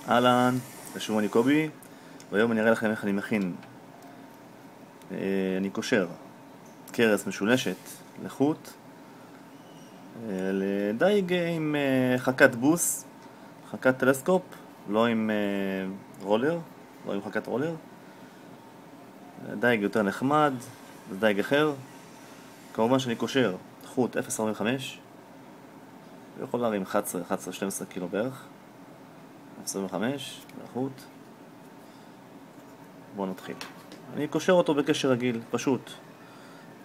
אהלן, שוב אני קובי, והיום אני אראה לכם איך אני מכין. אני קושר קרס משולשת לחוט לדייג עם חכת בוס, חכת טלסקופ, לא עם רולר, לא עם חכת רולר. דייג יותר נחמד, זה דייג אחר. כמובן שאני קושר חוט 0.45, יכול להרים 11-12 קילו בערך. 0.25 לחוט. בואו נתחיל. אני קושר אותו בקשר רגיל, פשוט.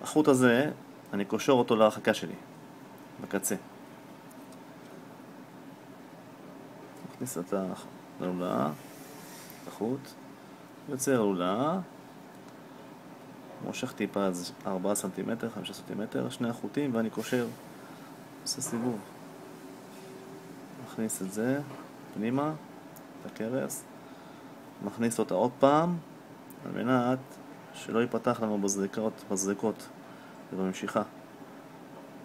החוט הזה, אני קושר אותו להרחקה שלי, בקצה. מכניס את הלולה, החוט, יוצר לולה, מושך טיפה 4 סנטימטר, 5 סנטימטר, שני החוטים, ואני קושר, עושה סיבוב. מכניס את זה פנימה, את הקרס, מכניס אותה עוד פעם, על מנת שלא ייפתח לנו בזריקות ובמשיכה.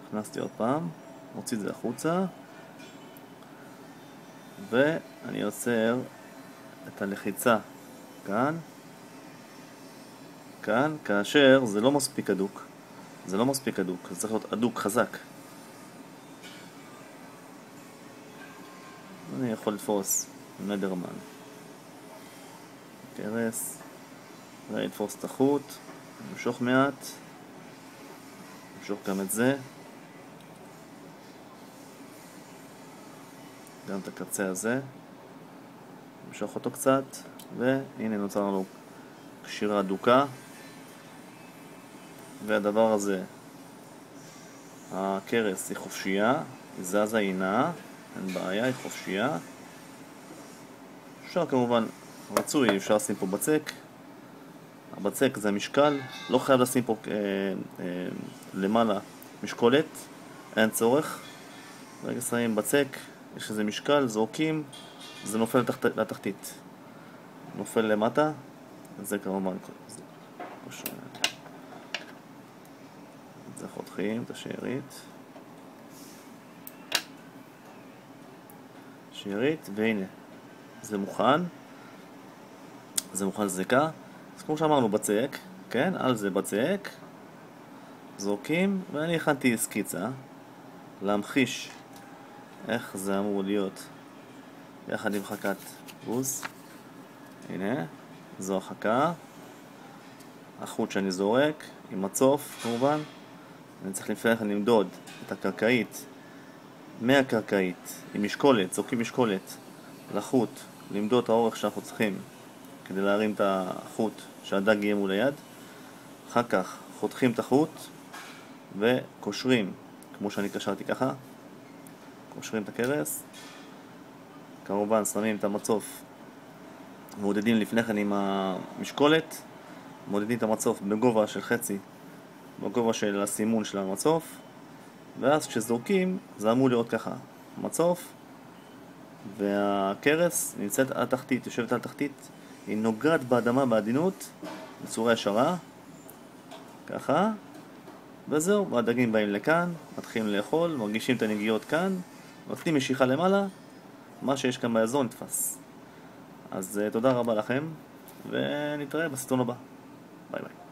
הכנסתי עוד פעם, מוציא את זה החוצה, ואני יוצר את הלחיצה כאן, כאשר זה לא מספיק אדוק. זה צריך להיות אדוק, חזק. אני יכול לתפוס מדרמן, קרס, ולתפוס את החוט, למשוך מעט, למשוך גם את זה, גם את הקצה הזה, למשוך אותו קצת, והנה נוצר לנו קשירה אדוקה. והדבר הזה, הקרס היא חופשייה, היא זזה, היא נעה, אין בעיה, היא חופשייה. אפשר כמובן, רצוי, אפשר לשים פה בצק. הבצק זה המשקל, לא חייב לשים פה למעלה משקולת, אין צורך. רגע שמים בצק, יש איזה משקל, זורקים, זה נופל לתחתית, נופל למטה, זה כמובן זה חותכים את השארית, והנה זה מוכן לזריקה. אז כמו שאמרנו, בצק, כן, על זה בצק זורקים, ואני הכנתי סקיצה להמחיש איך זה אמור להיות יחד עם חכת בוס. הנה, זו החכה, החוט שאני זורק עם הצוף כמובן. אני צריך לפני כן למדוד את הקרקעית מהקרקעית עם משקולת, זורקים משקולת לחוט, למדוד את האורך שאנחנו צריכים כדי להרים את החוט שהדג יהיה מול היד. אחר כך חותכים את החוט וקושרים, כמו שאני קשרתי ככה, קושרים את הקרס. כמובן שמים את המצוף, מודדים לפני כן עם המשקולת, מודדים את המצוף בגובה של חצי, בגובה של הסימון של המצוף, ואז כשזורקים זה אמור לראות ככה, המצוף והקרס נמצאת על התחתית, יושבת על התחתית, היא נוגעת באדמה בעדינות בצורה ישרה, ככה, וזהו. והדגים באים לכאן, מתחילים לאכול, מרגישים את הנגיעות כאן, נותנים משיכה למעלה, מה שיש כאן באזור נתפס. אז תודה רבה לכם, ונתראה בסרטון הבא. ביי ביי.